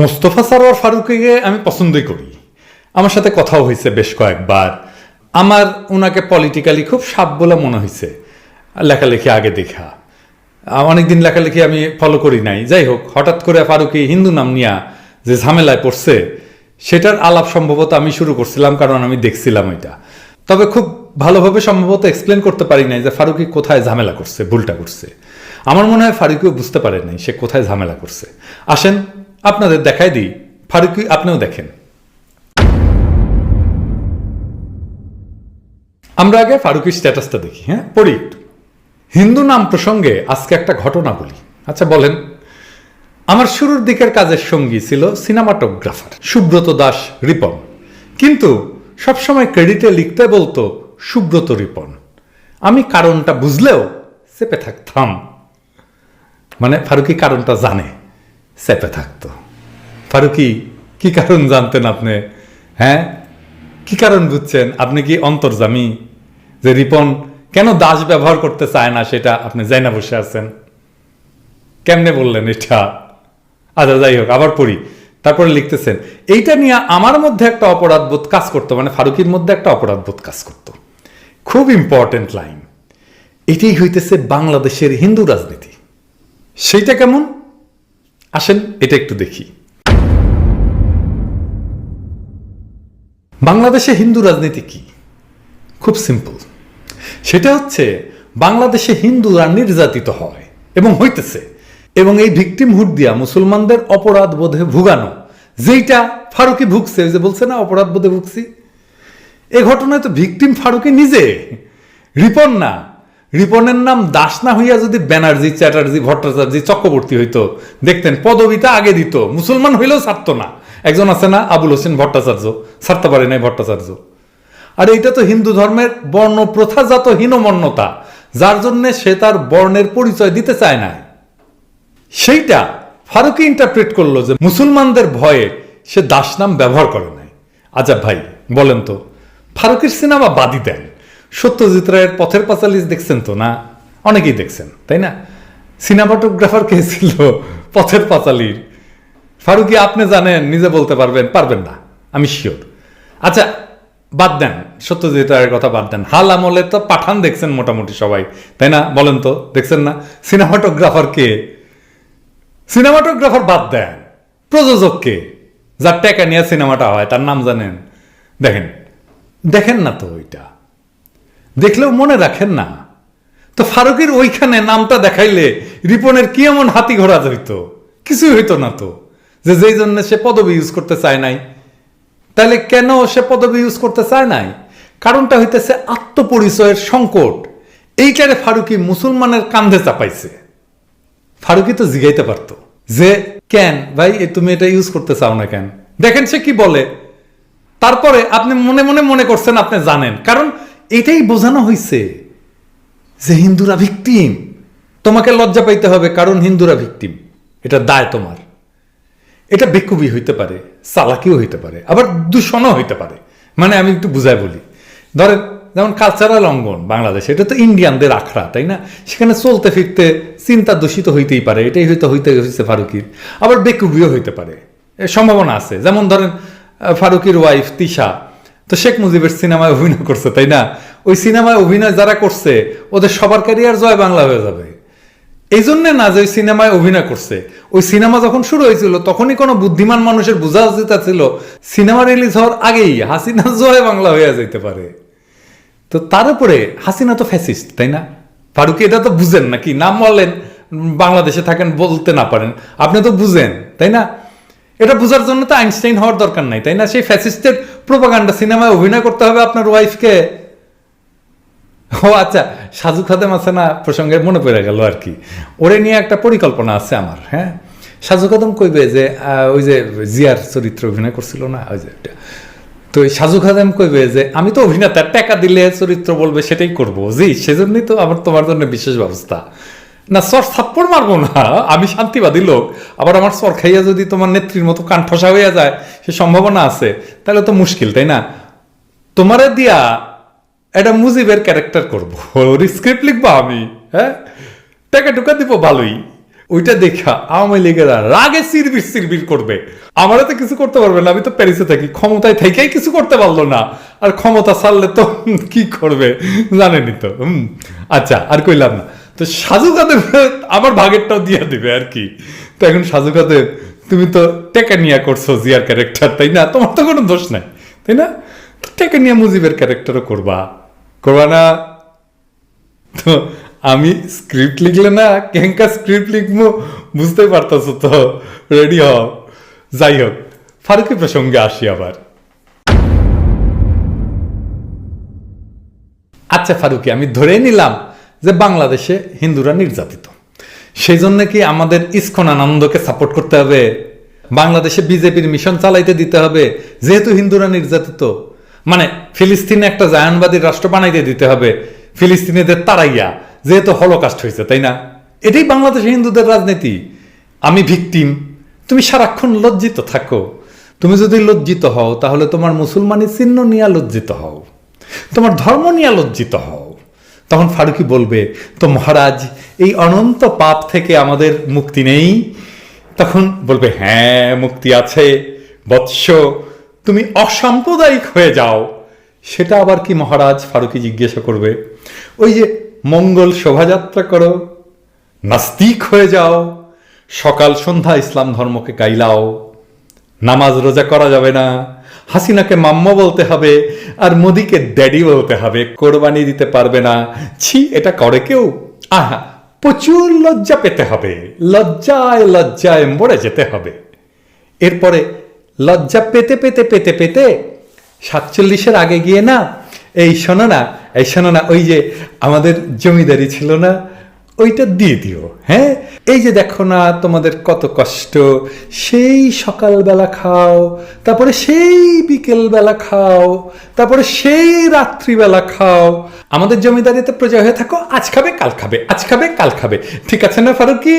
মোস্তফা সরোয়ার ফারুকীকে আমি পছন্দই করি, আমার সাথে কথাও হয়েছে বেশ কয়েকবার। আমার ওনাকে পলিটিক্যালি খুব সাপ বলে মনে হয়েছে লেখালেখি আগে দেখা। অনেকদিন লেখালেখি আমি ফলো করি নাই, যাই হোক হঠাৎ করে ফারুকী হিন্দু নাম নিয়া যে ঝামেলায় পড়ছে সেটার আলাপ সম্ভবত আমি শুরু করছিলাম, কারণ আমি দেখছিলাম ওইটা। তবে খুব ভালোভাবে সম্ভবত এক্সপ্লেন করতে পারি নাই যে ফারুকী কোথায় ঝামেলা করছে, ভুলটা করছে। আমার মনে হয় ফারুকীও বুঝতে পারে নাই সে কোথায় ঝামেলা করছে। আসেন আপনাদের দেখাই দিই, ফারুকী আপনিও দেখেন। আমরা আগে ফারুকীর স্ট্যাটাসটা দেখি, হ্যাঁ পড়ি একটু। হিন্দু নাম প্রসঙ্গে আজকে একটা ঘটনা বলি। আচ্ছা বলেন, আমার শুরুর দিকের কাজের সঙ্গী ছিল সিনেমাটোগ্রাফার সুব্রত দাস রিপন, কিন্তু সবসময় ক্রেডিটে লিখতে বলতো সুব্রত রিপন। আমি কারণটা বুঝলেও চেপে থাকতাম। মানে ফারুকী কারণটা জানে, চেপে থাকতো। ফারুকী কি কারণ জানতেন আপনি? হ্যাঁ কি কারণ বুঝছেন? আপনি কি অন্তর্যামী যে রিপন কেন দাস ব্যবহার করতে চায় না সেটা আপনি যাই না বসে আছেন? কেমনে বললেন এটা? আচ্ছা যাই হোক, আবার পড়ি। তারপরে লিখতেছেন, এইটা নিয়ে আমার মধ্যে একটা অপরাধবোধ কাজ করতো, মানে ফারুকীর মধ্যে একটা অপরাধবোধ কাজ করতো। খুব ইম্পর্টেন্ট লাইন। এটাই হইতেছে বাংলাদেশের হিন্দু রাজনীতি। সেইটা কেমন? আসেন এটা একটু দেখি। বাংলাদেশে হিন্দু রাজনীতি কি? খুব সিম্পল। সেটা হচ্ছে বাংলাদেশে হিন্দুরা নির্যাতিত হয় এবং হইতেছে, এবং এই ভিকটিমহুড দিয়া মুসলমানদের অপরাধ বোধে ভুগানো, যেইটা ফারুকী ভুগছে। ওই যে বলছে না অপরাধ বোধে ভুগছি, এ ঘটনায় তো ভিকটিম ফারুকী নিজে, রিপন না। রিপনের নাম দাস না হইয়া যদি ব্যানার্জি, চ্যাটার্জি, ভট্টাচার্য, চক্রবর্তী হইতো, দেখতেন পদবিটা আগে দিত, মুসলমান হইলেও ছাড়তো না। একজন আছে না আবুল হোসেন ভট্টাচার্য, ছাড়তে পারে নাই ভট্টাচার্য। আর এইটা তো হিন্দু ধর্মের বর্ণ প্রথাজাত হীনমন্যতা, যার জন্যে সে তার বর্ণের পরিচয় দিতে চায় না। সেইটা ফারুকী ইন্টারপ্রেট করলো যে মুসলমানদের ভয়ে সে দাস নাম ব্যবহার করে নাই। আচ্ছা ভাই বলেন তো, ফারুকীর সিনেমা বাদই দেন, সত্যজিৎ রায়ের পথের পাঁচালী দেখছেন তো? না অনেকেই দেখছেন তাই না? সিনেমাটোগ্রাফার কে ছিল পথের পাঁচালীর? ফারুকী আপনি জানেন, নিজে বলতে পারবেন? পারবেন না, আমি শিওর। আচ্ছা বাদ দেন, সত্যজিৎ রায়ের কথা বাদ দেন। হাল আমলে তো পাঠান দেখছেন মোটামুটি সবাই, তাই না? বলেন তো দেখছেন না? সিনেমাটোগ্রাফার কে? সিনেমাটোগ্রাফার বাদ দেন, প্রযোজক কে? যার টাকা নিয়ে সিনেমাটা হয় তার নাম জানেন? দেখেন দেখেন না তো, ওইটা দেখলেও মনে রাখেন না তো। ফারুকীর ওইখানে নামটা দেখাইলে রিপনের কি এমন হাতি ঘোড়া হইত? কিছুই হইতো না তো। যেই জন্য সে পদবি ইউজ করতে চায় নাই। তাহলে কেন সে পদবি ইউজ করতে চায় নাই? কারণটা হইতেছে আত্মপরিচয়ের সংকট। এইটারে ফারুকী মুসলমানের কান্ধে চাপাইছে। ফারুকী তো জিগাইতে পারতো যে কেন ভাই তুমি এটা ইউজ করতে চাও না কেন? দেখেন সে কি বলে। তারপরে আপনি মনে মনে মনে করছেন আপনি জানেন, কারণ এটাই বোঝানো হয়েছে যে হিন্দুরা ভিকটিম। তোমাকে লজ্জা পাইতে হবে কারণ হিন্দুরা ভিকটিম, এটা দায় তোমার। এটা বেকুবি হইতে পারে, চালাকিও হইতে পারে, আবার দূষণও হইতে পারে। মানে আমি একটু বুঝাই বলি। ধরেন যেমন কালচারাল অঙ্গন বাংলাদেশ, এটা তো ইন্ডিয়ানদের আখড়া, তাই না? সেখানে চলতে ফিরতে চিন্তা দূষিত হইতেই পারে, এটাই হয়তো হইতে হয়েছে ফারুকীর। আবার বেকুবিও হইতে পারে, সম্ভাবনা আছে। যেমন ধরেন ফারুকীর ওয়াইফ তিশা তো শেখ মুজিবের সিনেমায় অভিনয় করছে, তাই না? ওই সিনেমায় অভিনয় যারা করছে ওদের সবার ক্যারিয়ার জয় বাংলা হয়ে যাবে। এই জন্যে না যে ওই সিনেমায় অভিনয় করছে, ওই সিনেমা যখন শুরু হয়েছিল তখনই কোনো বুদ্ধিমান মানুষের বোঝা উচিত ছিল সিনেমা রিলিজ হওয়ার আগেই হাসিনা জয় বাংলা হয়ে যেতে পারে। তো তার উপরে হাসিনা তো ফ্যাসিস্ট, তাই না? ফারুকী এটা তো বুঝেন নাকি? নাম বলেন বাংলাদেশে থাকেন, বলতে না পারেন, আপনি তো বুঝেন, তাই না? এটা বোঝার জন্য তো আইনস্টাইন হওয়ার দরকার নাই, তাই না? সেই ফ্যাসিস্টের প্রোপাগান্ডা সিনেমায় অভিনয় করতে হবে আপনার ওয়াইফকে। ও আচ্ছা, সাজু খাদেম আছে না প্রসঙ্গে মনে পড়ে গেল আর কি। ওরে নিয়ে একটা পরিকল্পনা আছে আমার। হ্যাঁ, সাজু খাদেম কইবে যে ওই যে জিয়ার চরিত্র অভিনয় করছিল না, ওই যে তো সাজু খাদেম কইবে যে আমি তো অভিনেতা, টাকা দিলে চরিত্র বলবে সেটাই করবো। জি, সেজন্যই তো আবার তোমার জন্য বিশেষ ব্যবস্থা। না চর থাপ্পড় মারবো না, আমি শান্তিবাদী লোক। আবার আমার চর খাইয়া যদি তোমার নেত্রীর মতো কান ঠসা হইয়া যায় সে সম্ভাবনা আছে, তাহলে তো মুশকিল, তাই না? তোমারে দিয়া একটা মুজিবের ক্যারেক্টার করবো, স্ক্রিপ্ট লিখবো আমি, হ্যাঁ টাকা টুকা দিব ভালোই, ওইটা দেখা আওয়ামী লীগেরা রাগে সিরবির সিরবির করবে। আমারা তো কিছু করতে পারবে না, আমি তো প্যারিসে থাকি, ক্ষমতায় থেকেই কিছু করতে পারলো না, আর ক্ষমতা ছাড়লে তো কি করবে জানেনি তো। আচ্ছা, আর কইলাম না, তো সাজু কাদের আমার ভাগেরটাও দিয়ে দিবে আর কি। তো এখন সাজু কাদের, তুমি তো টেকা নিয়ে করছো জিয়ার ক্যারেক্টার, তাই না? তোমার তো কোনো দোষ নাই, তাই না? তো টেকা নিয়ে মুজিবের ক্যারেক্টারও করবা না? তো আমি স্ক্রিপ্ট লিখলে না কেঙ্কা স্ক্রিপ্ট লিখবো বুঝতে পারতেছো তো, রেডি হও। যাই হোক, ফারুকি প্রসঙ্গে আসি আবার। আচ্ছা ফারুকি, আমি ধরে নিলাম যে বাংলাদেশে হিন্দুরা নির্যাতিত, সেই জন্য কি আমাদের ইসকন আনন্দকে সাপোর্ট করতে হবে? বাংলাদেশে বিজেপির মিশন চালাইতে দিতে হবে যেহেতু হিন্দুরা নির্যাতিত? মানে ফিলিস্তিনে একটা জায়নবাদী রাষ্ট্র বানাইতে দিতে হবে ফিলিস্তিনিদের তাড়াইয়া, যেহেতু হলোকাস্ট হয়েছে, তাই না? এটাই বাংলাদেশে হিন্দুদের রাজনীতি। আমি ভিকটিম, তুমি সারাক্ষণ লজ্জিত থাকো। তুমি যদি লজ্জিত হও তাহলে তোমার মুসলমানি চিহ্ন নিয়ে লজ্জিত হও, তোমার ধর্ম নিয়ে লজ্জিত হও। তখন ফারুকি বলবে, তো মহারাজ এই অনন্ত পাপ থেকে আমাদের মুক্তি নেই? তখন বলবে, হ্যাঁ মুক্তি আছে বৎস, তুমি অসাম্প্রদায়িক হয়ে যাও। সেটা আবার কি মহারাজ? ফারুকি জিজ্ঞাসা করবে। ওই যে মঙ্গল শোভাযাত্রা করো, নাস্তিক হয়ে যাও, সকাল সন্ধ্যা ইসলাম ধর্মকে গাইলাও, নামাজ রোজা করা যাবে না, হাসিনাকে মাম্মা বলতে হবে আর মোদিকে ড্যাডি বলতে হবে, কোরবানি দিতে পারবে না, ছি এটা করে কেউ? আহা, প্রচুর লজ্জা পেতে হবে, লজ্জায় লজ্জায় মরে যেতে হবে। এরপরে লজ্জা পেতে পেতে পেতে পেতে 47-এর আগে গিয়ে না, এই শোনো না, ওই যে আমাদের জমিদারি ছিল না, ওইটা দিয়ে দিও। হ্যাঁ, এই যে দেখো না তোমাদের কত কষ্ট, সেই সকালবেলা খাও, তারপরে সেই বিকেলবেলা খাও, তারপরে সেই রাত্রিবেলা খাও, আমাদের জমিদারিতে প্রজা হয়ে থাকো, আজ খাবে কাল খাবে, আজ খাবে কাল খাবে। ঠিক আছে না ফারুকি?